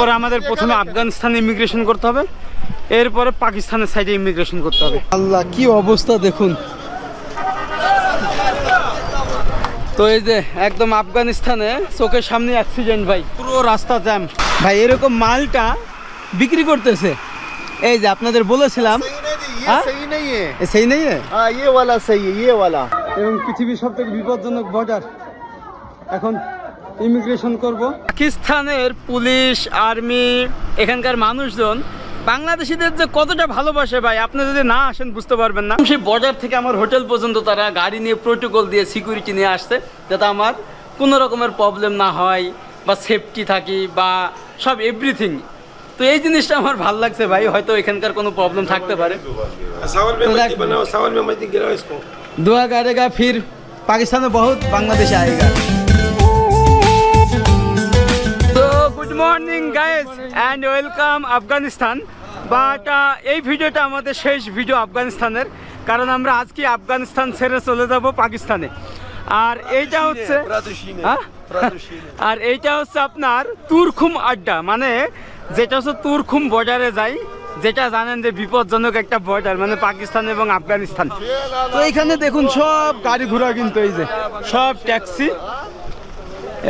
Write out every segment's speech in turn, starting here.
এরপরে আমাদের প্রথমে আফগানিস্তানে ইমিগ্রেশন করতে হবে, এরপরে পাকিস্তানের সাইডে ইমিগ্রেশন করতে হবে। আল্লাহ কি অবস্থা দেখুন। তো এই যে একদম আফগানিস্তানে চোখের সামনে অ্যাক্সিডেন্ট ভাই, পুরো রাস্তা জ্যাম ভাই। এরকম মালটা বিক্রি করতেছে, এই যে আপনাদের বলেছিলাম সেই নেই, এবং পৃথিবীর সব থেকে বিপজ্জনক বর্ডার। এখন ইমিগ্রেশন করব। পাকিস্তানের পুলিশ, আর্মি, এখানকার মানুষজন বাংলাদেশিদের যে কতটা ভালোবাসে ভাই, আপনি যদি না আসেন বুঝতে পারবেন না। সেই বর্ডার থেকে আমার হোটেল পর্যন্ত তারা গাড়ি নিয়ে প্রোটোকল দিয়ে সিকিউরিটি নিয়ে আসছে, যাতে আমার কোনো রকমের প্রবলেম না হয় বা সেফটি থাকি বা সব এভরিথিং। তো এই জিনিসটা আমার ভালো লাগছে ভাই, হয়তো এখানকার কোনো প্রবলেম থাকতে পারে। दुआ करेगा फिर पाकिस्तान में बहुत बांग्लादेश आएगा। तो good morning guys and welcome Afghanistan. But এই ভিডিওটা আমাদের শেষ ভিডিও আফগানিস্তানের, কারণ আমরা আজকে আফগানিস্তান ছেড়ে চলে যাব পাকিস্তানে। আর এইটা হচ্ছে আপনার তুরখুম আড্ডা, মানে যেটা হচ্ছে তুরখুম বর্ডারে যাই, যেটা জানেন যে বিপজ্জনক একটা বর্ডার, মানে পাকিস্তান এবং আফগানিস্তান। তো এইখানে দেখুন সব গাড়ি ঘোড়া, কিন্তু এই যে সব ট্যাক্সি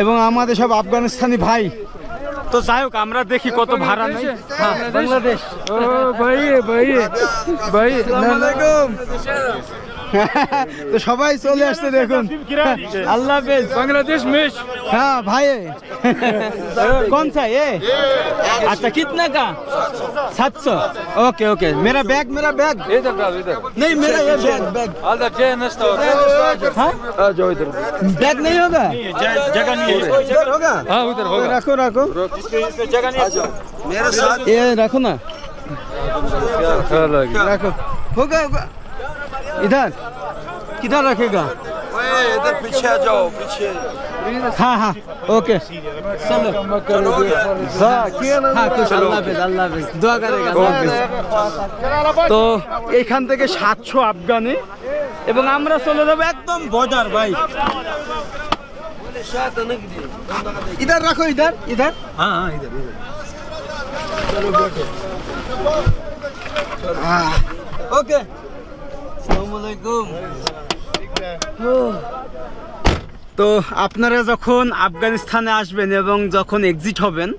এবং আমাদের সব আফগানিস্তানি ভাই। তো যাই হোক, আমরা দেখি কত ভাড়া নেই। হ্যাঁ, বাংলাদেশ। ও ভাই ভাই ভাই, আসসালামু আলাইকুম। तो সবাই চলে আসছে দেখুন। अल्लाह हाफिज। बांग्लादेश में। हाँ भाई। कौन सा ये? अच्छा कितना का? 700। Okay okay. मेरा बैग इधर डाल, इधर नहीं, मेरा ये बैग आधा चेन नस्ता। हाँ आ जाओ इधर। बैग नहीं होगा, जगह नहीं है। इधर होगा? हाँ उधर होगा। रखो रखो, इसमें जगह नहीं है। मेरे साथ ये रखो ना, रखो। होगा होगा। इधर किधर रखेगा? इधर पीछे आ जाओ, पीछे। हाँ हाँ ओके चलो। দোয়া করেगा। তো এইখান থেকে 700 আফগানি এবং আমরা চলে যাবো একদম বর্ডার ভাই। इधर रखो, इधर इधर। हाँ हाँ इधर इधर। चलो बैठो। हाँ ओके। তো আপনারা যখন আফগানিস্তানে আসবেন এবং যখন এক্সিট হবেন,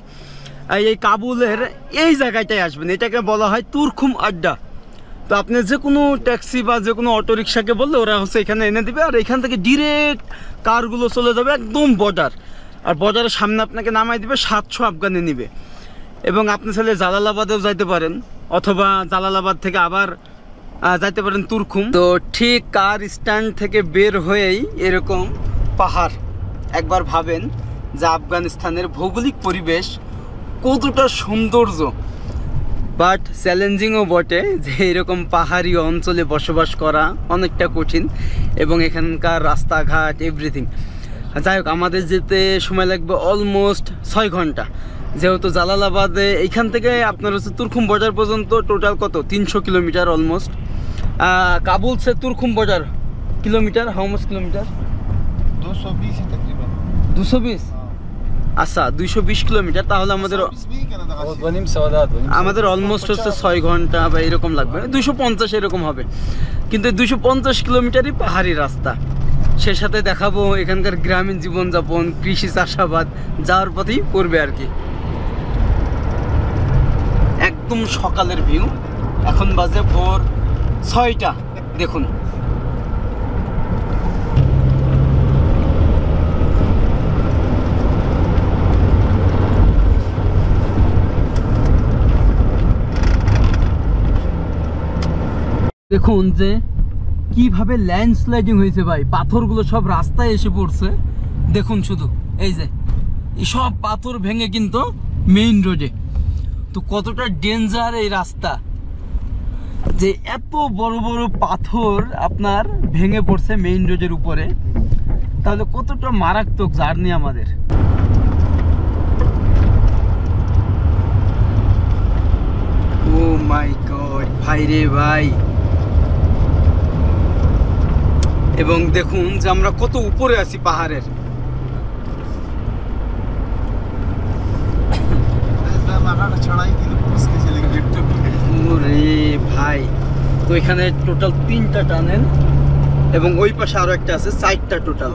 এই কাবুলের এই জায়গাটায় আসবেন, এটাকে বলা হয় তুরখুম আড্ডা। তো আপনি যে কোনো ট্যাক্সি বা যে কোনো অটোরিকশাকে বললে ওরা হচ্ছে এখানে এনে দিবে, আর এখান থেকে ডিরেক্ট কারগুলো চলে যাবে একদম বর্ডার, আর বর্ডারের সামনে আপনাকে নামাই দিবে। 700 আফগানি নিবে। এবং আপনি চাইলে জালালাবাদেও যাইতে পারেন, অথবা জালালাবাদ থেকে আবার যাইতে পারেন তুরখুম। তো ঠিক কার স্ট্যান্ড থেকে বের হয়েই এরকম পাহাড়। একবার ভাবেন যে আফগানিস্তানের ভৌগোলিক পরিবেশ কতটা সৌন্দর্য, বাট চ্যালেঞ্জিংও বটে যে এরকম পাহাড়ি অঞ্চলে বসবাস করা অনেকটা কঠিন, এবং এখানকার রাস্তাঘাট এভরিথিং। যাই হোক, আমাদের যেতে সময় লাগবে অলমোস্ট 6 ঘন্টা। যেহেতু জালালাবাদে এইখান থেকে আপনার হচ্ছে তুরখুম বর্ডার পর্যন্ত টোটাল কত 300 কিলোমিটার অলমোস্ট। কাবুল से Torkham border kilometre, how much kilometre? 220 है तकरीबन। 220? আচ্ছা 220 কিলোমিটার। তাহলে আমাদের অলমোস্ট হচ্ছে 6 ঘন্টা বা এরকম লাগবে, 250 এরকম হবে। কিন্তু 250 কিলোমিটারই পাহাড়ি রাস্তা। সে সাথে দেখাবো এখানকার গ্রামীণ জীবনযাপন, কৃষি চাষাবাদ, যাওয়ার পথেই পড়বে আর কি। একদম সকালের ভিউ, এখন বাজে ভোর 6টা। দেখুন দেখুন যে কিভাবে ল্যান্ডস্লাইডিং হয়েছে ভাই, পাথরগুলো সব রাস্তায় এসে পড়ছে। দেখুন শুধু এই যে এই সব পাথর ভেঙে কিন্তু মেইন রোডে। তো কতটা ডেঞ্জার এই রাস্তা, যে এত বড় বড় পাথর আপনার ভেঙে পড়ছে মেইন রোডের উপরে, তাহলে কতটা মারাত্মক জার্নি আমাদের। ও মাই গড ভাই রে ভাই। এবং দেখুন যে আমরা কত উপরে আছি পাহাড়ের। ওরে ভাই, তো এখানে টোটাল 3টা টানেল এবং ওই পাশে আরো একটা আছে, 4টা টোটাল।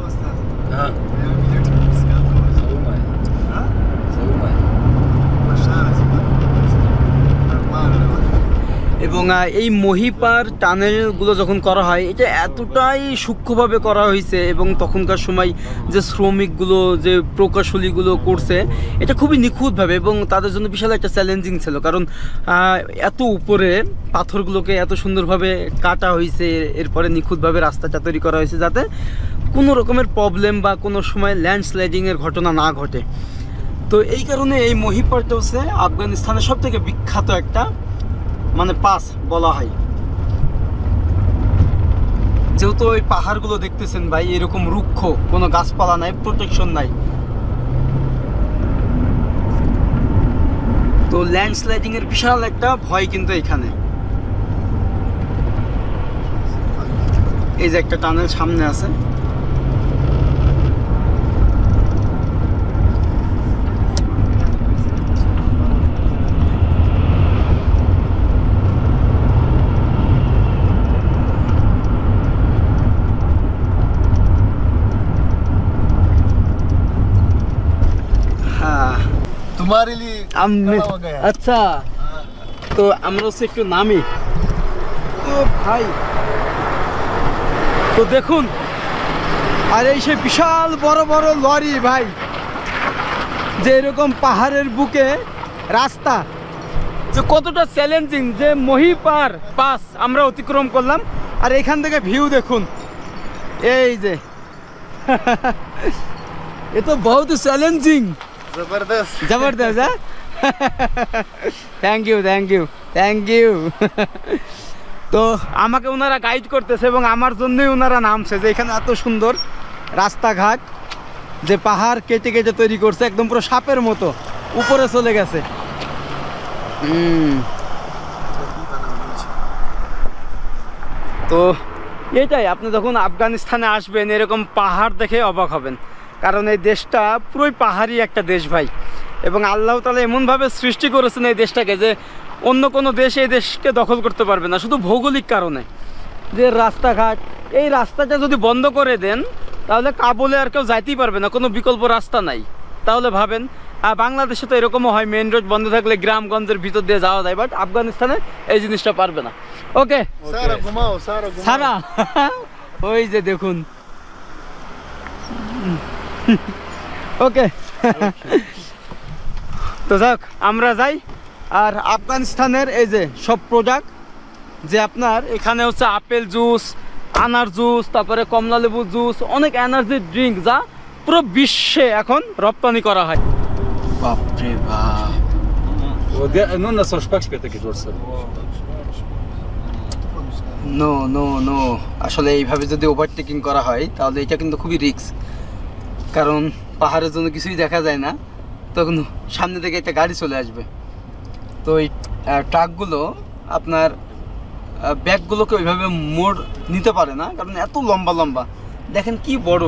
এবং এই মহিপার টানেলগুলো যখন করা হয়, এটা এতটাই সূক্ষ্মভাবে করা হয়েছে এবং তখনকার সময় যে শ্রমিকগুলো, যে প্রকৌশলীগুলো করছে, এটা খুবই নিখুঁতভাবে, এবং তাদের জন্য বিশাল একটা চ্যালেঞ্জিং ছিল, কারণ এত উপরে পাথরগুলোকে এত সুন্দরভাবে কাটা হয়েছে, এরপরে নিখুঁতভাবে রাস্তাটা তৈরি করা হয়েছে যাতে কোনো রকমের প্রবলেম বা কোনো সময় ল্যান্ডস্লাইডিংয়ের ঘটনা না ঘটে। তো এই কারণে এই মহিপারটা হচ্ছে আফগানিস্তানের সব থেকে বিখ্যাত একটা মানে পাস বলা হয়। যেহেতু ওই পাহাড়গুলো দেখতেছেন ভাই, এরকম রুক্ষ, কোনো গাছপালা নাই, প্রোটেকশন নাই, তো ল্যান্ডস্লাইডিং এর বিশাল একটা ভয় কিন্তু এখানে। এই যে একটা টানেল সামনে আছে, तुम्हारे लिए खड़ा हो गया। আচ্ছা, তো আমরা হচ্ছে একটু নামি। তো ভাই, তো দেখুন, আর এই সে বিশাল বড় বড় লরি ভাই, যে এরকম পাহাড়ের বুকে রাস্তা, যে কতটা চ্যালেঞ্জিং, যে মহিপার পাস আমরা অতিক্রম করলাম। আর এখান থেকে ভিউ দেখুন, এই যে এ তো বহুত চ্যালেঞ্জিং, जबरदस्त জবরদস্ত। হ্যাঁ, thank you thank you thank you. তো আমাকে ওনারা গাইড করতেছে এবং আমার জন্যই ওনারা নামছে, যে এখানে এত সুন্দর রাস্তাঘাট, যে পাহাড় কেটে কেটে তৈরি করছে, একদম পুরো সাপের মতো উপরে চলে গেছে। তো এটাই, আপনি যখন আফগানিস্তানে আসবেন এরকম পাহাড় দেখে অবাক হবেন, কারণ এই দেশটা পুরোই পাহাড়ি একটা দেশ ভাই, এবং আল্লাহ তাআলা এমনভাবে সৃষ্টি করেছেন এই দেশটাকে যে অন্য কোনো দেশ এই দেশকে দখল করতে পারবে না, শুধু ভৌগোলিক কারণে। যে রাস্তাঘাট, এই রাস্তাটা যদি বন্ধ করে দেন তাহলে কাবুলে আর কেউ যাইতেই পারবে না, কোনো বিকল্প রাস্তা নাই। তাহলে ভাবেন, বাংলাদেশে তো এরকমও হয়, মেন রোড বন্ধ থাকলে গ্রামগঞ্জের ভিতর দিয়ে যাওয়া যায়, বাট আফগানিস্তানে এই জিনিসটা পারবে না। ওকে, सारा घुमाओ সারা ওই যে দেখুন। ওকে, তো যাক আমরা যাই। আর আফগানিস্তানের এই যে সব প্রোডাক্ট, যে আপনার এখানে হচ্ছে আপেল জুস, আনার জুস, তারপরে কমলা লেবু জুস, অনেক এনার্জি ড্রিঙ্ক, যা পুরো বিশ্বে এখন রপ্তানি করা হয়। বাপরে বাপ, নো নো নো, আসলে এইভাবে যদি ওভারটেকিং করা হয় তাহলে এটা কিন্তু খুবই রিস্ক, কারণ পাহাড়ের জন্য কিছুই দেখা যায় না, তখন সামনে থেকে একটা গাড়ি চলে আসবে। তো এই ট্রাকগুলো আপনার ব্যাগগুলোকে ওইভাবে মোড় নিতে পারে না, কারণ এত লম্বা লম্বা, দেখেন কি বড়,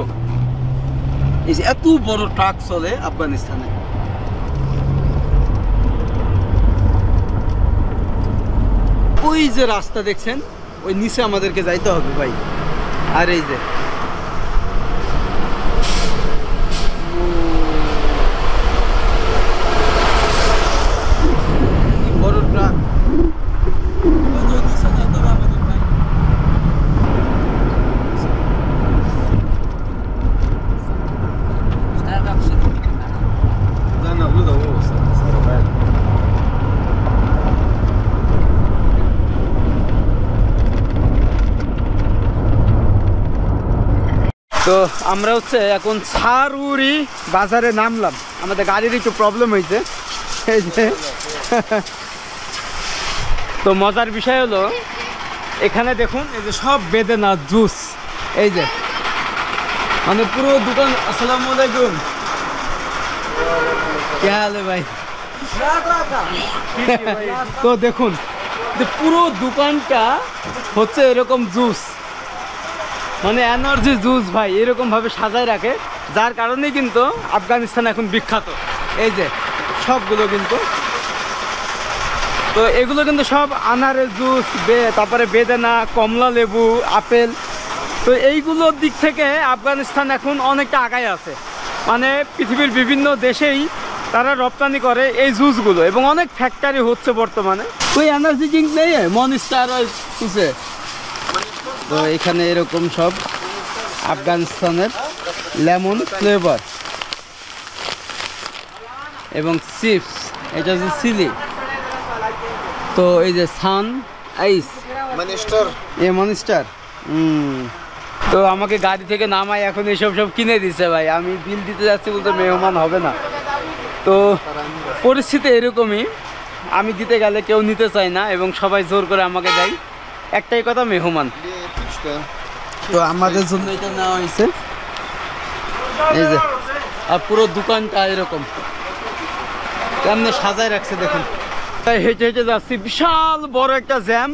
এই যে এত বড় ট্রাক চলে আফগানিস্তানে। ওই যে রাস্তা দেখছেন, ওই নিচে আমাদেরকে যাইতে হবে ভাই। আর এই যে বড় ট্রাক, তো আমরা হচ্ছে এখন সারুরি বাজারে নামলাম, আমাদের গাড়ির একটু প্রবলেম হয়েছে, এই যে। তো মজার বিষয় হলো, এখানে দেখুন এই যে সব বেদেনা জুস, এই যে মানে পুরো দোকান। আসসালামু আলাইকুম, কে হাল ভাই? তো দেখুন যে পুরো দোকানটা হচ্ছে এরকম জুস, মানে এনার্জি জুস ভাই, এরকম ভাবে সাজায় রাখে, যার কারণে কিন্তু আফগানিস্তান এখন বিখ্যাত। এই যে সবগুলো কিন্তু তো এগুলো কিন্তু সব আনারের জুস, তারপরে বেদানা, কমলা লেবু, আপেল। তো এইগুলোর দিক থেকে আফগানিস্তান এখন অনেকটা আগায় আছে, মানে পৃথিবীর বিভিন্ন দেশেই তারা রপ্তানি করে এই জুসগুলো, এবং অনেক ফ্যাক্টরি হচ্ছে বর্তমানে। ওই এনার্জি ড্রিঙ্ক নেই মনস্টার কুসে। তো এখানে এরকম সব আফগানিস্তানের লেমন ফ্লেভার এবং চিপস, এটা হচ্ছে চিলি। তো এই যে সান আইস মনিস্টার মনস্টার। তো আমাকে গাড়ি থেকে নামায় এখন এসব সব কিনে দিছে ভাই। আমি বিল দিতে যাচ্ছি বলতে মেহমান হবে না। তো পরিস্থিতি এরকমই, আমি দিতে গেলে কেউ নিতে চায় না এবং সবাই জোর করে আমাকে দেয়। একটাই কথা, মেহমান। তো আমাদের জন্য এটা নেওয়া হয়েছে। এই যে আর পুরো দোকানটা এরকম কেমনে সাজায় রাখছে দেখুন। হেঁটে হেঁটে যাচ্ছি, বিশাল বড় একটা জ্যাম।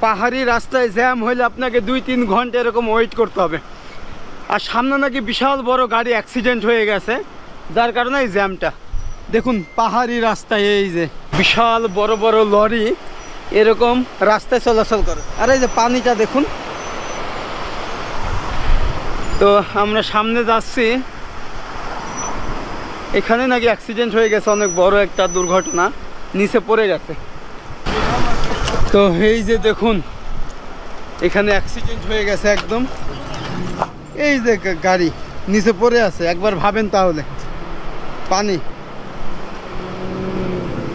পাহাড়ি রাস্তায় জ্যাম হইলে আপনাকে 2-3 ঘন্টা এরকম ওয়েট করতে হবে। আর সামনে নাকি বিশাল বড় গাড়ি অ্যাক্সিডেন্ট হয়ে গেছে, যার কারণে এই জ্যামটা দেখুন। পাহাড়ি রাস্তায় এই যে বিশাল বড় বড় লরি এরকম রাস্তায় চলাচল করে। আর এই যে পানিটা দেখুন। তো আমরা সামনে যাচ্ছি, এখানে নাকি অ্যাক্সিডেন্ট হয়ে গেছে, অনেক বড় একটা দুর্ঘটনা, নিচে পড়ে গেছে। তো এই যে দেখুন এখানে অ্যাক্সিডেন্ট হয়ে গেছে একদম। এই যে গাড়ি নিচে পড়ে আছে, একবার ভাবেন তাহলে পানি।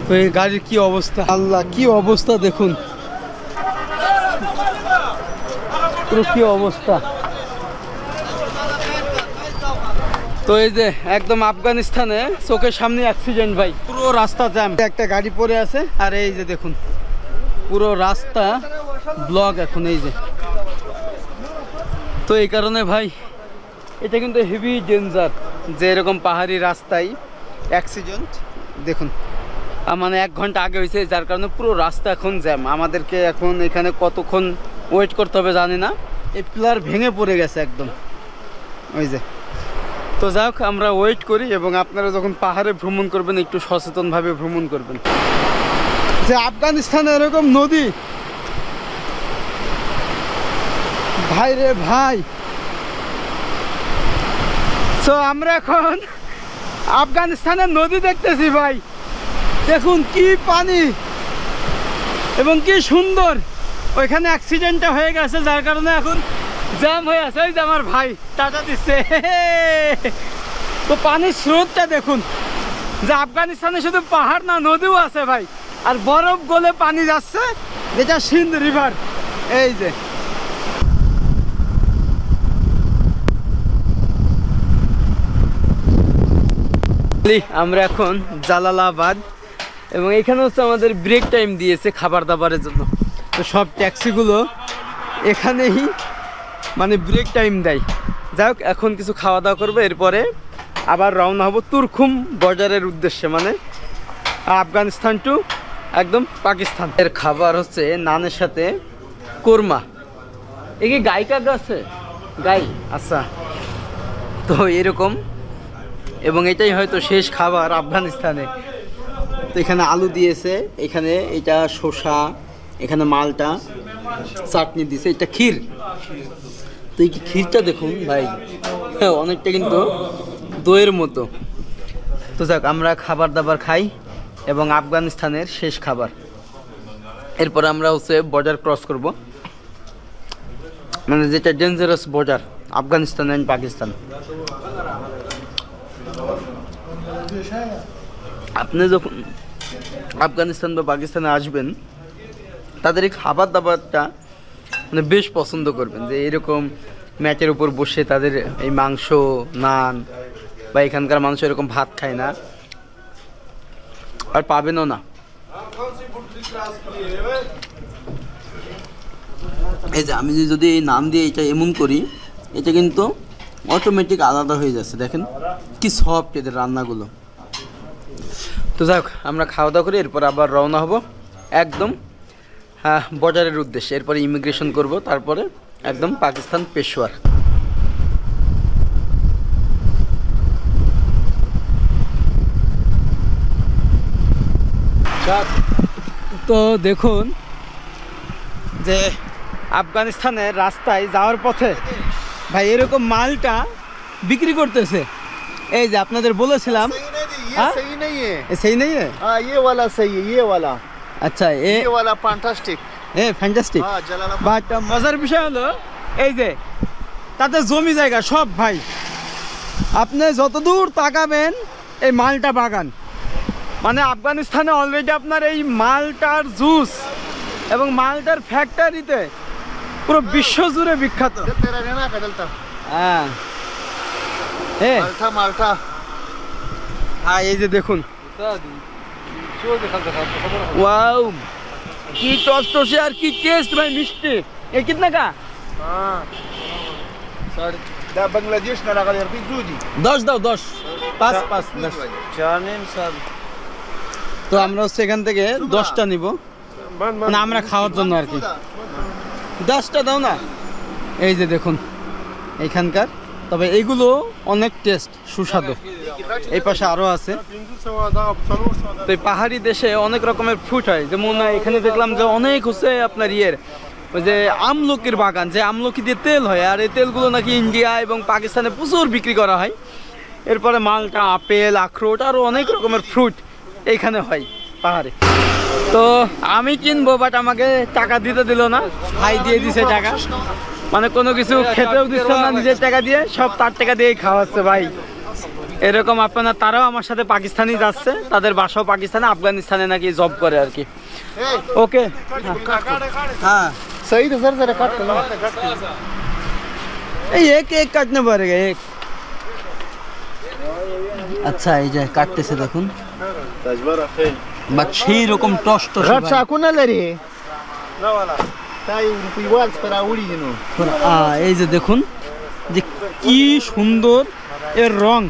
তো এই গাড়ির কি অবস্থা, আল্লাহ কি অবস্থা দেখুন, পুরো কি অবস্থা। তো এই যে একদম আফগানিস্তানে চোখের সামনে অ্যাক্সিডেন্ট ভাই, পুরো রাস্তা জ্যাম। একটা গাড়ি পড়ে আছে, আর এই যে দেখুন পুরো রাস্তা ব্লক এখন। এই যে তো এই কারণে ভাই এটা কিন্তু হেভি ডেঞ্জার যে এরকম পাহাড়ি রাস্তায় অ্যাক্সিডেন্ট দেখুন। মানে 1 ঘন্টা আগে হয়েছে, যার কারণে পুরো রাস্তা এখন জ্যাম। আমাদেরকে এখন এখানে কতক্ষণ ওয়েট করতে হবে জানি না। এই পিলার ভেঙে পড়ে গেছে একদম, ওই যে। তো যাই হোক, আমরা ওয়েট করি, এবং আপনারা যখন পাহাড়ে ভ্রমণ করবেন একটু সচেতনভাবে ভ্রমণ করবেন। যে আফগানিস্তানে এরকম নদী ভাই রে ভাই। তো আমরা এখন আফগানিস্তানের নদী দেখতেছি ভাই, দেখুন কি পানি এবং কি সুন্দর। ওইখানে অ্যাক্সিডেন্টটা হয়ে গেছে, যার কারণে এখন জ্যাম হয়ে আছে। ওই যে আমার ভাই টাটা দিচ্ছে। তো পানির স্রোতটা দেখুন, যে আফগানিস্তানে শুধু পাহাড় না, নদীও আছে ভাই, আর বরফ গলে পানি যাচ্ছে, যেটা সিন্ধ রিভার। এই যে আমরা এখন জালালাবাদ, এবং এখানে হচ্ছে আমাদের ব্রেক টাইম দিয়েছে খাবার দাবারের জন্য। তো সব ট্যাক্সিগুলো এখানেই মানে ব্রেক টাইম দেয়। যাই হোক, এখন কিছু খাওয়া দাওয়া করবো, এরপরে আবার রওনা হব তুরখুম বর্ডারের উদ্দেশ্যে, মানে আফগানিস্তান টু একদম পাকিস্তান। এর খাবার হচ্ছে নানের সাথে কোরমা। এ কি গাই কাক আছে? গাই, আচ্ছা। তো এরকম, এবং এটাই হয়তো শেষ খাবার আফগানিস্তানে। তো এখানে আলু দিয়েছে, এখানে এটা শসা, এখানে মালটা, চাটনি দিয়েছে, এটা ক্ষীর। তো এই ক্ষীরটা দেখুন ভাই, হ্যাঁ অনেকটা কিন্তু দইয়ের মতো। তো যাক, আমরা খাবার দাবার খাই, এবং আফগানিস্তানের শেষ খাবার। এরপরে আমরা হচ্ছে বর্ডার ক্রস করব, মানে যেটা dangerous border Afghanistan and Pakistan. আপনি যখন আফগানিস্তান বা পাকিস্তানে আসবেন, তাদের এই খাবার দাবারটা মানে বেশ পছন্দ করবেন, যে এরকম ম্যাটের উপর বসে তাদের এই মাংস, নান, বা এখানকার মানুষ এরকম ভাত খায় না, আর পাবেনও না। এই যে আমি যদি এই নাম দিয়ে এটা এমন করি, এটা কিন্তু অটোমেটিক আলাদা হয়ে যাচ্ছে। দেখেন কি সফট এদের রান্নাগুলো। তো যাক, আমরা খাওয়া দাওয়া করি, এরপর আবার রওনা হব একদম বর্ডারের উদ্দেশ্যে। এরপরে ইমিগ্রেশন করব, তারপরে একদম পাকিস্তান পেশোয়ার। তো দেখুন যে আফগানিস্তানের রাস্তায় যাওয়ার পথে ভাই এরকম মালটা বিক্রি করতেছে। এই যে আপনাদের বলেছিলাম ये सही नहीं है। সেই নেই हाँ ये वाला सही है, ये वाला আচ্ছা ये वाला फैंटास्टिक। ফ্যান্টাস্টিক। हाँ जलालाबाद। বাট মজার বিষয় হলো এই যে তাতে জমি জায়গা সব ভাই, আপনি যতদূর তাকাবেন এই মালটা বাগান। মানে আফগানিস্তানে অলরেডি আপনার এই মালটার জুস এবং মালটার ফ্যাক্টরিতে পুরো বিশ্ব জুড়ে বিখ্যাত। तेरा रहना का डलता হ্যাঁ माल्टा माल्टा। হ্যাঁ এই যে দেখুন, ওয়াও কি টসটসে আর কি টেস্ট ভাই, মিষ্টি। এ কিতনা কা? हाँ ده बांग्लादेश ना लगा यार जूदी 10 দাও, 10 পাঁচ 10। जानेम साहब তো আমরা হচ্ছে এখান থেকে 10টা নিব, মানে আমরা খাওয়ার জন্য আর কি। 10টা দাও না। এই যে দেখুন এইখানকার, তবে এইগুলো অনেক টেস্ট সুস্বাদু। এই পাশে আরো আছে। তো এই পাহাড়ি দেশে অনেক রকমের ফ্রুট হয়, যেমন এখানে দেখলাম যে অনেক হচ্ছে আপনার ওই যে আমলকির বাগান, যে আমলকি দিয়ে তেল হয়, আর এই তেলগুলো নাকি ইন্ডিয়া এবং পাকিস্তানে প্রচুর বিক্রি করা হয়। এরপরে মালটা, আপেল, আখরোট, আরও অনেক রকমের ফ্রুট এইখানে হয় পাহাড়ে। তো আমি কিনবো, বাট আমাকে টাকা দিতে দিল না, ভাই দিয়ে দিছে টাকা। মানে কোনো কিছু খেতেও দিচ্ছে না, নিজের টাকা দিয়ে সব তার টাকা দিয়েই খাওয়াচ্ছে ভাই। এরকম আপনার তারাও আমার সাথে পাকিস্তানি যাচ্ছে, তাদের বাসাও পাকিস্তানে, আফগানিস্তানে নাকি জব করে আর কি। ওকে হ্যাঁ सही तो सर जरा काट लो। এই এক এক কাটনে পড়েगा এক। আচ্ছা এই যে কাটতেছে দেখুন, तजबरा फेल বাট সেই রকম টস্ট रट साकू ना लरी ना वाला ताई रुपीवाल पर आउड़ी जिनो। এই যে দেখুন যে কি সুন্দর এর রং।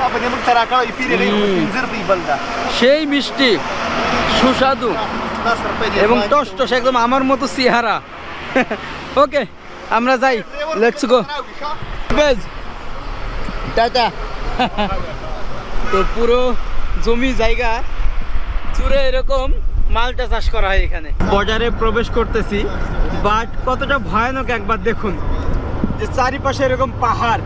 अपने मुख तरा का इपिरे रे पिंजर पी बलदा সেই মিষ্টি সুস্বাদু 10 रुपए दे এবং টস্টস একদম আমার মতো চেহারা। ওকে আমরা যাই, লেটস গো বেজ টাটা। তো পুরো জমি জায়গা জুড়ে এরকম মালটা চাষ করা হয় এখানে। বর্ডারে প্রবেশ করতেছি, বাট কতটা ভয়ানক একবার দেখুন, যে চারিপাশে এরকম পাহাড়,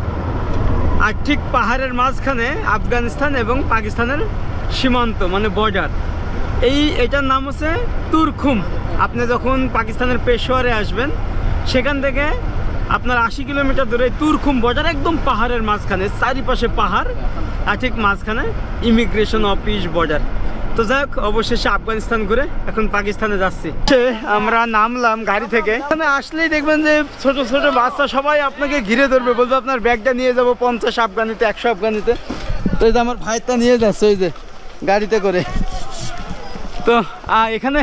আর ঠিক পাহাড়ের মাঝখানে আফগানিস্তান এবং পাকিস্তানের সীমান্ত, মানে বর্ডার। এটার নাম হচ্ছে তুরখুম। আপনি যখন পাকিস্তানের পেশোয়ারে আসবেন, সেখান থেকে আপনার 80 কিলোমিটার দূরে তুরখুম বর্ডার, একদম পাহাড়ের মাঝখানে, চারিপাশে পাহাড়, আর ঠিক মাঝখানে ইমিগ্রেশন অফিস, বর্ডার। তো যাই হোক, অবশেষে আফগানিস্তান ঘুরে এখন পাকিস্তানে যাচ্ছি। আমরা নামলাম গাড়ি থেকে। এখানে আসলেই দেখবেন যে ছোট ছোট বাচ্চা সবাই আপনাকে ঘিরে ধরবে, বলবে আপনার ব্যাগটা নিয়ে যাবো 50 আফগানিতে, 100 আফগানিতে। তো এই যে আমার ভাইটা নিয়ে যাচ্ছে ওই যে গাড়িতে করে। তো এখানে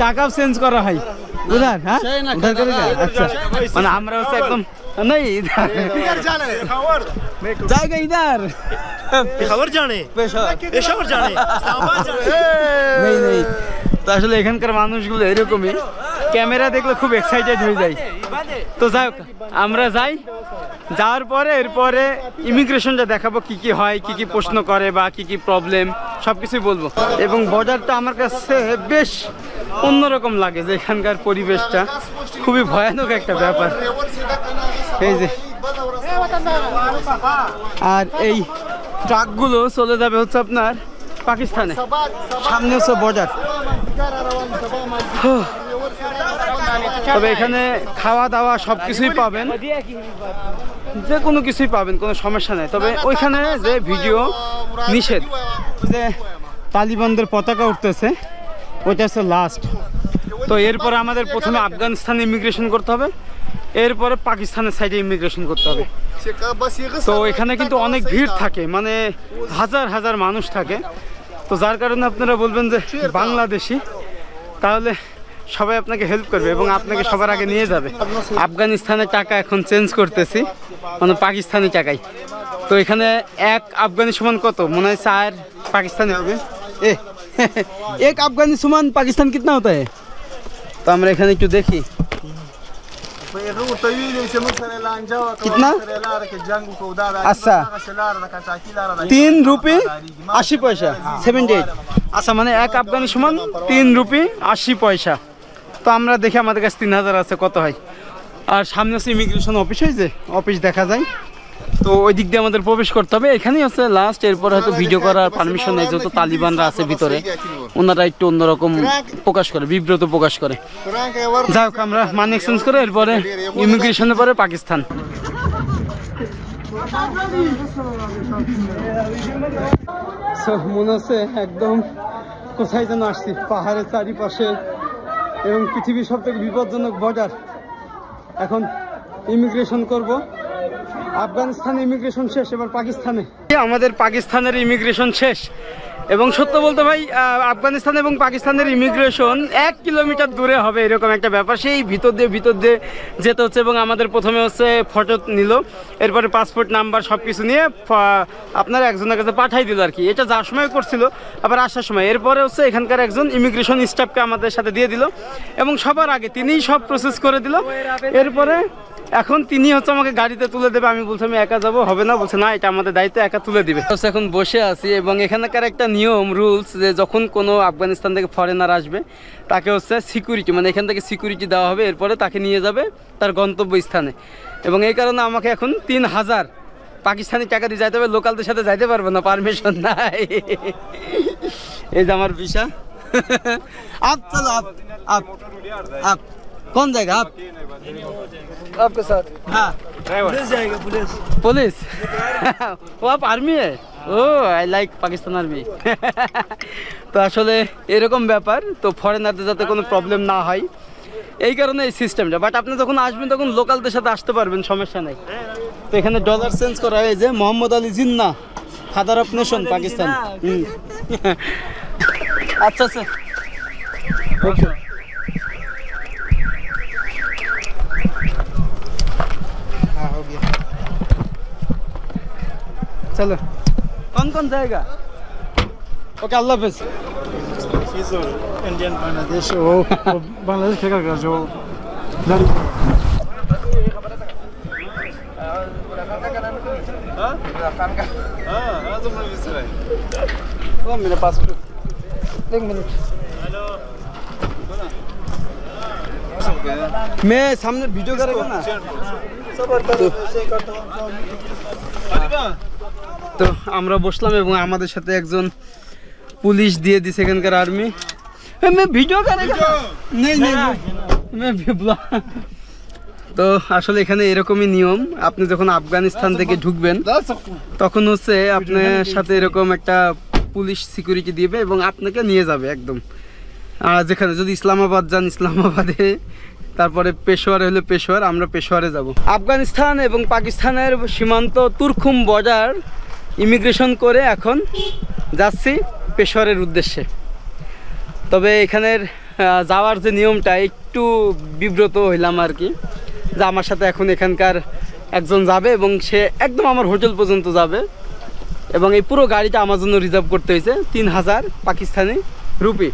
টাকাও চেঞ্জ করা হয় উধার, হ্যাঁ উধার করে যায়। আচ্ছা মানে আমরা হচ্ছে একদম नहीं जाएगा इधर खबर जाने पेशावर जाने नहीं नहीं। তো আসলে এখানকার মানুষগুলো এরকমই, ক্যামেরা দেখলে খুব এক্সাইটেড হয়ে যায়। তো যাই হোক আমরা যাই, যাওয়ার পরে এরপরে ইমিগ্রেশনটা দেখাবো কি কি হয়, কি কি প্রশ্ন করে বা কি কি প্রবলেম, সব কিছুই বলবো। এবং বর্ডারটা আমার কাছে বেশ অন্যরকম লাগে, যে এখানকার পরিবেশটা খুবই ভয়ানক একটা ব্যাপার। এই যে আর এই ট্রাকগুলো চলে যাবে হচ্ছে আপনার পাকিস্তানে, সামনে হচ্ছে বর্ডার। তবে এখানে খাওয়া দাওয়া সব কিছুই পাবেন, যে কোনো কিছুই পাবেন, কোনো সমস্যা নেই। তবে ওইখানে যে ভিডিও নিষেধ, যে তালিবানদের পতাকা উঠতেছে, ওইটা হচ্ছে লাস্ট। তো এরপরে আমাদের প্রথমে আফগানিস্তানে ইমিগ্রেশন করতে হবে, এরপরে পাকিস্তানের সাইডে ইমিগ্রেশন করতে হবে। তো এখানে কিন্তু অনেক ভিড় থাকে, মানে হাজার হাজার মানুষ থাকে। তো যার কারণে আপনারা বলবেন যে বাংলাদেশি, তাহলে সবাই আপনাকে হেল্প করবে এবং আপনাকে সবার আগে নিয়ে যাবে। আফগানিস্তানের টাকা এখন চেঞ্জ করতেছি, মানে পাকিস্তানি টাকায়। তো এখানে এক আফগানি সমান কত, মনে হয় 4 পাকিস্তানি হবে। এক আফগানি সমান পাকিস্তান কিतना होता है? তো আমরা এখানে একটু দেখি। कितना? अच्छा 3 रुपये 80 পয়সা 78। আচ্ছা মানে 1 আফগানি সমান 3 রুপি 80 পয়সা। তো আমরা দেখি আমাদের কাছে 3000 আছে কত হয়। আর সামনে হচ্ছে ইমিগ্রেশন অফিস, হয় যে অফিস দেখা যায়। তো ওই দিক দিয়ে আমাদের প্রবেশ করতে হবে, এখানেই হচ্ছে লাস্ট। এরপর হয়তো ভিডিও করার পারমিশন নেই, যেহেতু তালিবানরা আছে ভিতরে, ওনারা একটু অন্যরকম প্রকাশ করে, বিব্রত প্রকাশ করে। যাই হোক আমরা মানি এক্সচেঞ্জ করে এরপরে ইমিগ্রেশনের পরে পাকিস্তান। মনে হচ্ছে একদম কোথায় যেন আসছি, পাহাড়ের চারিপাশে এবং পৃথিবীর সব থেকে বিপজ্জনক বর্ডার। এখন ইমিগ্রেশন করব, আফগানিস্তানে ইমিগ্রেশন শেষ, এবার পাকিস্তানে। আমাদের পাকিস্তানের ইমিগ্রেশন শেষ এবং সত্য বলতে ভাই আফগানিস্তান এবং পাকিস্তানের ইমিগ্রেশন 1 কিলোমিটার দূরে হবে, এরকম একটা ব্যাপার। সেই ভিতর দিয়ে যেতে হচ্ছে এবং আমাদের প্রথমে হচ্ছে ফটো নিল, এরপরে পাসপোর্ট নাম্বার সব কিছু নিয়ে আপনার একজনের কাছে পাঠাই দিল আর কি। এটা যাওয়ার সময় করছিল, আবার আসার সময়। এরপরে হচ্ছে এখানকার একজন ইমিগ্রেশন স্টাফকে আমাদের সাথে দিয়ে দিল এবং সবার আগে তিনিই সব প্রসেস করে দিল। এরপরে এখন তিনি হচ্ছে আমাকে গাড়িতে তুলে দেবে। আমি বলছি আমি একা যাবো, হবে না। বলছে না, এটা আমাদের দায়িত্ব, একা তুলে দিবে। এখন বসে আছি এবং এখানকার একটা নিয়ম রুলস যে যখন কোনো আফগানিস্তান থেকে ফরেনার আসবে তাকে হচ্ছে সিকিউরিটি, মানে এখান থেকে সিকিউরিটি দেওয়া হবে, এরপরে তাকে নিয়ে যাবে তার গন্তব্য স্থানে। এবং এই কারণে আমাকে এখন 3000 পাকিস্তানি টাকা দিয়ে যাইতে হবে, লোকালদের সাথে যাইতে পারবো না, পারমিশন নাই। এই যে আমার ভিসা। আপ চলো আপ আপ कौन जाएगा आप? आपके साथ? हाँ पुलिस जाएगा। पुलिस वो आप आर्मी है? ও আই লাইক পাকিস্তান আর্মি। তো আসলে এরকম ব্যাপার, তো ফরেনারদের যাতে কোনো প্রবলেম না হয় এই কারণে এই সিস্টেমটা। বাট আপনি যখন আসবেন তখন লোকালদের সাথে আসতে পারবেন, সমস্যা নেই। তো এখানে ডলার চেঞ্জ করা হয়, যে Mohammad Ali Jinnah, father of nation Pakistan. আচ্ছা আচ্ছা ওকে। चलो कौन कौन जाएगा? ओके अल्लाह हाफिज। इंडियन बांग्लादेश वो बांग्लादेश का जो मेरे पास 1 मिनट। मैं सामने वीडियो करेगा ना, তো আমরা বসলাম এবং আমাদের সাথে একজন পুলিশ দিয়ে দিছে এখানকার আর্মি। ভিডিও তো আসলে এখানে এরকমই নিয়ম, আপনি যখন আফগানিস্তান থেকে ঢুকবেন তখন হচ্ছে আপনার সাথে এরকম একটা পুলিশ সিকিউরিটি দিবে এবং আপনাকে নিয়ে যাবে একদম যেখানে, যদি ইসলামাবাদ যান ইসলামাবাদে, তারপরে পেশোয়ার হলে পেশোয়ার, আমরা পেশোয়ারে যাব। আফগানিস্তান এবং পাকিস্তানের সীমান্ত তুরখুম বর্ডার ইমিগ্রেশন করে এখন যাচ্ছি পেশোয়ারের উদ্দেশ্যে। তবে এখানের যাওয়ার যে নিয়মটা একটু বিব্রত হইলাম আর কি, যে আমার সাথে এখন এখানকার একজন যাবে এবং সে একদম আমার হোটেল পর্যন্ত যাবে এবং এই পুরো গাড়িটা আমার জন্য রিজার্ভ করতে হয়েছে 3000 পাকিস্তানি রুপি।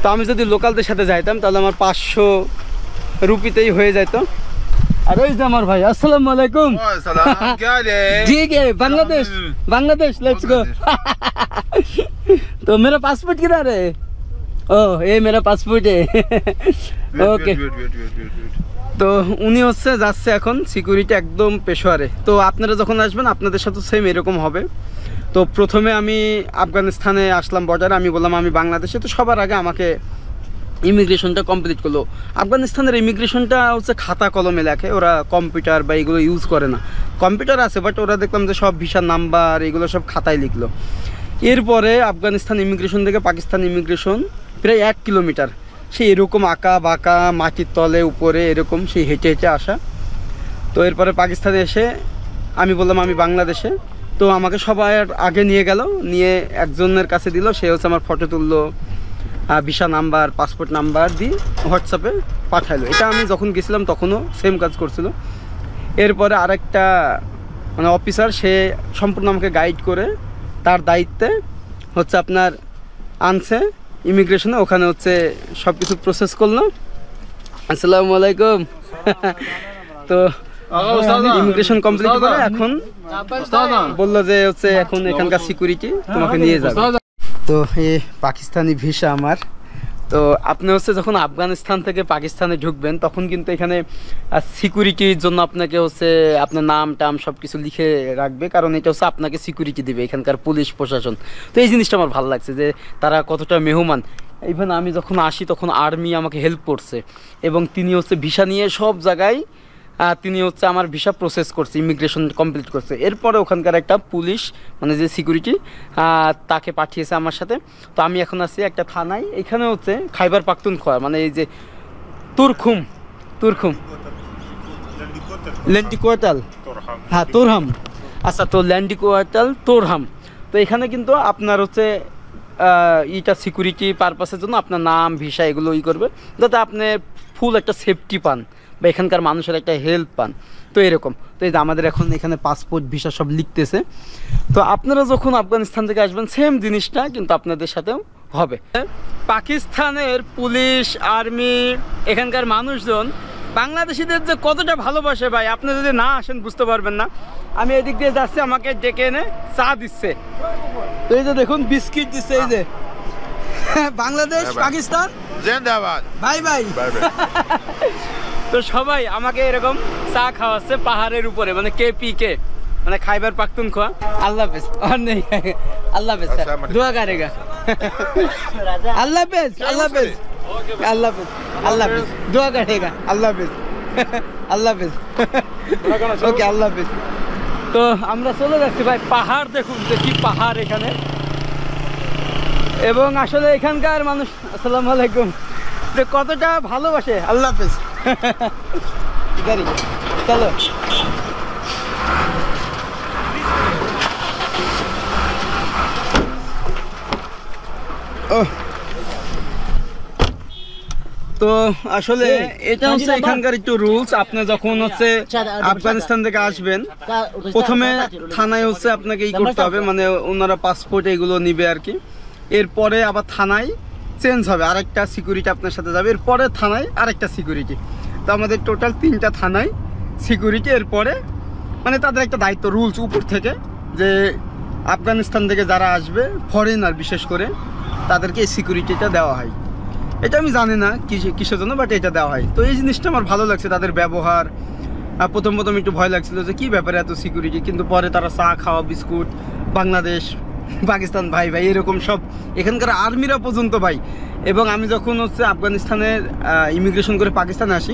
তো আমি যদি লোকালদের সাথে যাইতাম তাহলে আমার 500 রুপিতেই হয়ে যেত। আর ওই যে আমার ভাই, আসসালামু আলাইকুম। ठीक है बांग्लादेश लेट्स गो। तो मेरा पासपोर्ट किधर है? ओह ये मेरा पासपोर्ट है। ओके তো উনি হচ্ছে যাচ্ছে এখন সিকিউরিটি একদম পেশোয়ারে। তো আপনারা যখন আসবেন আপনাদের সাথে সেম এরকম হবে। তো প্রথমে আমি আফগানিস্তানে আসলাম বর্ডারে, আমি বললাম আমি বাংলাদেশে। তো সবার আগে আমাকে ইমিগ্রেশনটা কমপ্লিট করলো। আফগানিস্তানের ইমিগ্রেশনটা হচ্ছে খাতা কলমে লেখে, ওরা কম্পিউটার বা এগুলো ইউজ করে না। কম্পিউটার আছে বাট ওরা দেখলাম যে সব ভিসার নাম্বার এগুলো সব খাতায় লিখলো। এরপরে আফগানিস্তান ইমিগ্রেশন থেকে পাকিস্তান ইমিগ্রেশন প্রায় 1 কিলোমিটার, সেই এরকম আঁকা বাঁকা মাটির তলে উপরে এরকম সেই হেঁটে হেঁটে আসা। তো এরপরে পাকিস্তানে এসে আমি বললাম আমি বাংলাদেশে। তো আমাকে সবাই আগে নিয়ে গেল, নিয়ে একজনের কাছে দিল, সে হচ্ছে আমার ফটো তুললো, ভিসা নাম্বার পাসপোর্ট নাম্বার দিয়ে হোয়াটসঅ্যাপে পাঠাইলো। এটা আমি যখন গেছিলাম তখনও সেম কাজ করছিল। এরপরে আরেকটা মানে অফিসার, সে সম্পূর্ণ আমাকে গাইড করে তার দায়িত্বে হচ্ছে আপনার আনছে ইমিগ্রেশনে, ওখানে হচ্ছে সব কিছু প্রসেস করলো। আসসালামু আলাইকুম। তো ইমিগ্রেশন কমপ্লিট করে এখন বললো যে হচ্ছে এখন এখানকার সিকিউরিটি তোমাকে নিয়ে যাবে। তো এই পাকিস্তানি ভিসা আমার। তো আপনি হচ্ছে যখন আফগানিস্তান থেকে পাকিস্তানে ঢুকবেন তখন কিন্তু এখানে সিকিউরিটির জন্য আপনাকে হচ্ছে আপনার নাম টাম সব কিছু লিখে রাখবে, কারণ এটা হচ্ছে আপনাকে সিকিউরিটি দেবে এখানকার পুলিশ প্রশাসন। তো এই জিনিসটা আমার ভালো লাগছে যে তারা কতটা মেহমান। ইভেন আমি যখন আসি তখন আর্মি আমাকে হেল্প করছে এবং তিনি হচ্ছে ভিসা নিয়ে সব জায়গায় তিনি হচ্ছে আমার ভিসা প্রসেস করছে, ইমিগ্রেশন কমপ্লিট করছে। এরপরে ওখানকার একটা পুলিশ মানে যে সিকিউরিটি তাকে পাঠিয়েছে আমার সাথে। তো আমি এখন আছি একটা থানায়, এখানে হচ্ছে খাইবার পাখতুনখোয়া মানে এই যে তুরখুম ল্যান্ডি কোয়ার্টাল, হ্যাঁ তোরহাম, আচ্ছা তো ল্যান্ডি কোয়ার্টাল তোরহাম। তো এখানে কিন্তু আপনার হচ্ছে ইটা সিকিউরিটি পারপাসের জন্য আপনার নাম ভিসা এগুলো করবে যাতে আপনি ফুল একটা সেফটি পান বা এখানকার মানুষের একটা হেল্প পান। তো এরকম তো এই যে আমাদের এখন এখানে পাসপোর্ট ভিসা সব লিখতেছে। তো আপনারা যখন আফগানিস্তান থেকে আসবেন সেম জিনিসটা কিন্তু আপনাদের সাথেও হবে। পাকিস্তানের পুলিশ আর্মি এখানকার মানুষজন বাংলাদেশিদের যে কতটা ভালোবাসে ভাই, আপনি যদি না আসেন বুঝতে পারবেন না। আমি এদিক দিয়ে যাচ্ছি, আমাকে ডেকে এনে চা দিচ্ছে। তো এই যে দেখুন বিস্কিট দিচ্ছে, এই যে বাংলাদেশ পাকিস্তান জিন্দাবাদ ভাই ভাই। তো সবাই আমাকে এরকম চা খাওয়াচ্ছে পাহাড়ের উপরে, মানে KPK মানে খাইবার পাখতুনখোয়া। আল্লাহ হাফেজ। আর নেই আল্লাহ হাফেজ স্যার, দোয়া করেগা। আল্লাহ হাফেজ, আল্লাহ হাফেজ, আল্লাহ হাফেজ, আল্লাহ হাফেজ, দোয়া করেগা। আল্লাহ হাফেজ, আল্লাহ হাফেজ, ওকে আল্লাহ হাফেজ। তো আমরা চলে যাচ্ছি ভাই, পাহাড় দেখুন যে কি পাহাড় এখানে। এবং আসলে এখানকার মানুষ আসসালামু আলাইকুম যে কতটা ভালোবাসে। আল্লাহ হাফেজ। গাড়ি চলো। তো আসলে এটা হচ্ছে এখানকার একটু রুলস। আপনি যখন হচ্ছে আফগানিস্তান থেকে আসবেন প্রথমে থানায় হচ্ছে আপনাকে করতে হবে, মানে ওনারা পাসপোর্ট এগুলো নিবে আর কি। এরপরে আবার থানায় চেঞ্জ হবে, আরেকটা সিকিউরিটি আপনার সাথে যাবে। এরপরে থানায় আরেকটা সিকিউরিটি। তো আমাদের টোটাল 3টা থানায় সিকিউরিটি। এরপরে মানে তাদের একটা দায়িত্ব রুলস উপর থেকে যে আফগানিস্তান থেকে যারা আসবে ফরেনার বিশেষ করে তাদেরকে এই সিকিউরিটিটা দেওয়া হয়। এটা আমি জানি না কিসের জন্য, বাট এটা দেওয়া হয়। তো এই জিনিসটা আমার ভালো লাগছে তাদের ব্যবহার। প্রথম একটু ভয় লাগছিল যে কী ব্যাপারে এত সিকিউরিটি, কিন্তু পরে তারা চা খাওয়া বিস্কুট বাংলাদেশ পাকিস্তান ভাই ভাই এরকম সব এখানকার আর্মিরা পর্যন্ত ভাই। এবং আমি যখন হচ্ছে আফগানিস্তানের ইমিগ্রেশন করে পাকিস্তানে আসি,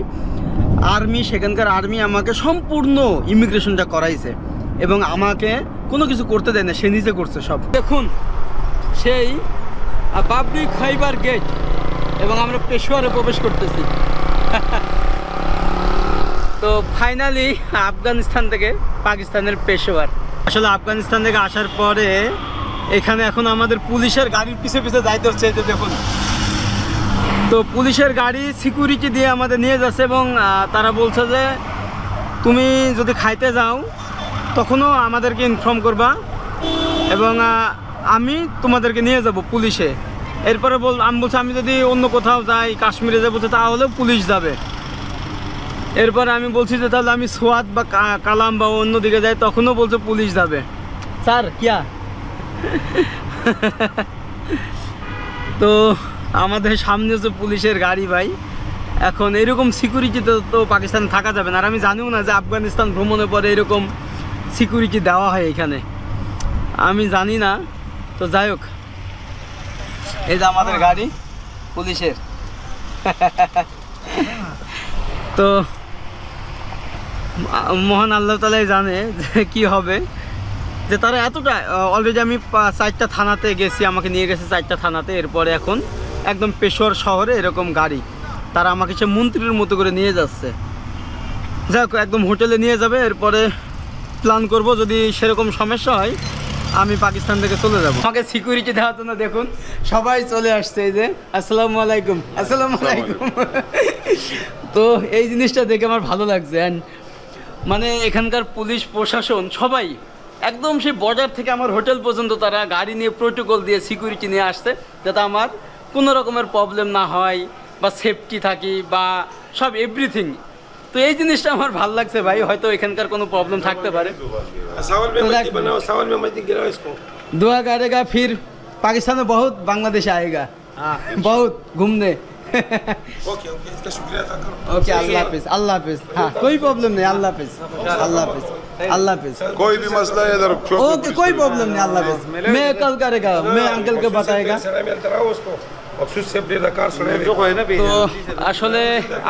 আর্মি সেখানকার আর্মি আমাকে সম্পূর্ণ ইমিগ্রেশনটা করাইছে এবং আমাকে কোনো কিছু করতে দেয় না, সে নিজে করছে সব। দেখুন সেই পাবলিক খাইবার গেট এবং আমরা পেশোয়ারে প্রবেশ করতেছি। তো ফাইনালি আফগানিস্তান থেকে পাকিস্তানের পেশোয়ার। আসলে আফগানিস্তান থেকে আসার পরে এখানে এখন আমাদের পুলিশের গাড়ির পিছে পিছে যাইতে হচ্ছে। এই যে দেখুন, তো পুলিশের গাড়ি সিকিউরিটি দিয়ে আমাদের নিয়ে যাচ্ছে এবং তারা বলছে যে তুমি যদি খাইতে যাও তখনও আমাদেরকে ইনফর্ম করবা এবং আমি তোমাদেরকে নিয়ে যাব পুলিশে। এরপরে আমি বলছি আমি যদি অন্য কোথাও যাই কাশ্মীরে যাবো তাহলেও পুলিশ যাবে। এরপরে আমি বলছি যে তাহলে আমি সোয়াত বা কালাম বা অন্য দিকে যাই তখনও বলছে পুলিশ যাবে। স্যার কিয়া তো আমাদের সামনে হচ্ছে পুলিশের গাড়ি ভাই। এখন এরকম সিকিউরিটিতে তো পাকিস্তানে থাকা যাবে না, আর আমি জানিও না যে আফগানিস্তান ভ্রমণের পরে এরকম সিকিউরিটি দেওয়া হয় এখানে, আমি জানি না। তো যাই হোক, এই যে আমাদের গাড়ি পুলিশের। তো মহান আল্লাহ তাআলাই জানে যে কী হবে, যে তারা এতটা অলরেডি আমি 4টা থানাতে গেছি, আমাকে নিয়ে গেছে 4টা থানাতে। এরপরে এখন একদম পেশোয়ার শহরে এরকম গাড়ি তারা আমাকে সে মন্ত্রীর মতো করে নিয়ে যাচ্ছে। যাই হোক, একদম হোটেলে নিয়ে যাবে। এরপরে প্ল্যান করব যদি সেরকম সমস্যা হয় আমি পাকিস্তান থেকে চলে যাব। আমাকে সিকিউরিটি দেওয়ার জন্য দেখুন সবাই চলে আসছে। এই যে আসসালামু আলাইকুম, আসসালামু আলাইকুম। তো এই জিনিসটা দেখে আমার ভালো লাগছে। অ্যান্ড মানে এখানকার পুলিশ প্রশাসন সবাই একদম সেই বর্ডার থেকে আমার হোটেল পর্যন্ত তারা গাড়ি নিয়ে প্রোটোকল দিয়ে সিকিউরিটি নিয়ে আসছে যাতে আমার কোনো রকমের প্রবলেম না হয় বা সেফটি থাকি বা সব এভরিথিং তো এই জিনিসটা আমার ভালো লাগছে ভাই, হয়তো এখানকার কোনো প্রবলেম থাকতে পারে। दुआ करेगा फिर पाकिस्तान में बहुत बांग्लादेश आएगा, बहुत घूमने। ओके अल्लाह हाफिज, अल्लाह हाफिज। हाँ कोई प्रॉब्लम नहीं, अल्लाह हाफिज, अल्लाह हाफिज, अल्लाह हाफिज। कोई भी मसला है इधर ओके कोई प्रॉब्लम नहीं, अल्लाह हाफिज। मैं कल करेगा, मैं अंकल को बताएगा। তো আসলে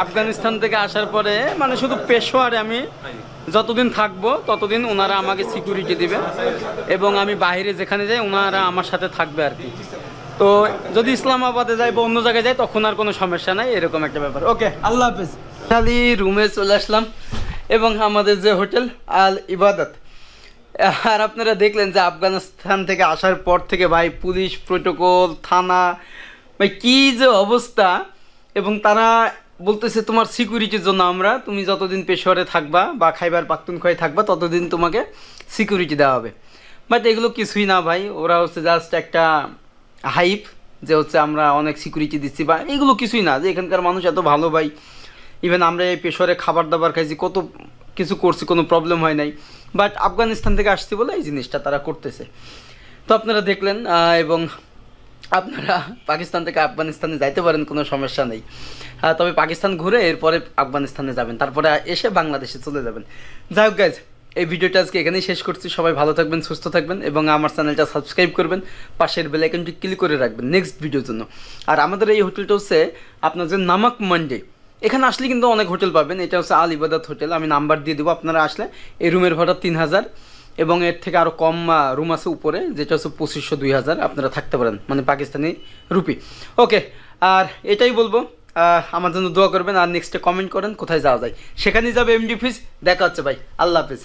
আফগানিস্তান থেকে আসার পরে মানে শুধু পেশোয়ারে আমি যতদিন থাকবো ততদিন ওনারা আমাকে সিকিউরিটি দিবে এবং আমি বাইরে যেখানে যাই ওনারা আমার সাথে থাকবে আর কি। তো যদি ইসলামাবাদে যাই বা অন্য জায়গায় যাই তখন আর কোনো সমস্যা নাই, এরকম একটা ব্যাপার। ওকে আল্লাহ হাফেজ। খালি রুমে চলে আসলাম এবং আমাদের যে হোটেল আল ইবাদত, আর আপনারা দেখলেন যে আফগানিস্তান থেকে আসার পর থেকে ভাই পুলিশ প্রোটোকল, থানা, ভাই কী যে অবস্থা। এবং তারা বলতেছে তোমার সিকিউরিটির জন্য আমরা, তুমি যতদিন পেশোয়ারে থাকবা বা খাইবার পাখতুনখোয়ায় থাকবা ততদিন তোমাকে সিকিউরিটি দেওয়া হবে। বাট এগুলো কিছুই না ভাই, ওরা হচ্ছে জাস্ট একটা হাইপ যে হচ্ছে আমরা অনেক সিকিউরিটি দিচ্ছি, বা এগুলো কিছুই না। যে এখানকার মানুষ এত ভালো ভাই, ইভেন আমরা এই পেশোয়ারে খাবার দাবার খাইছি, কত কিছু করছি, কোনো প্রবলেম হয় নাই। বাট আফগানিস্তান থেকে আসছি বলে এই জিনিসটা তারা করতেছে। তো আপনারা দেখলেন এবং আপনারা পাকিস্তান থেকে আফগানিস্তানে যাইতে পারেন, কোনো সমস্যা নেই। তবে পাকিস্তান ঘুরে এরপরে আফগানিস্তানে যাবেন, তারপরে এসে বাংলাদেশে চলে যাবেন। যাই হোক গাইজ, এই ভিডিওটা আজকে এখানেই শেষ করছি। সবাই ভালো থাকবেন, সুস্থ থাকবেন এবং আমার চ্যানেলটা সাবস্ক্রাইব করবেন, পাশের বেল আইকনটি ক্লিক করে রাখবেন নেক্সট ভিডিওর জন্য। আর আমাদের এই হোটেলটা হচ্ছে আপনার যে নামাক মান্ডি, এখানে আসলে কিন্তু অনেক হোটেল পাবেন। এটা হচ্ছে আল ইবাদত হোটেল, আমি নাম্বার দিয়ে দেবো। আপনারা আসলে এই রুমের ভাড়া 3000 এবং এর থেকে আরও কম রুম আছে উপরে, যেটা হচ্ছে 2500 2000 আপনারা থাকতে পারেন, মানে পাকিস্তানি রুপি। ওকে, আর এটাই বলবো, আমার জন্য দোয়া করবেন আর নেক্সটে কমেন্ট করেন কোথায় যাওয়া যায়, সেখানেই যাবে এমডি ফিস। দেখা হচ্ছে ভাই, আল্লাহ হাফিজ।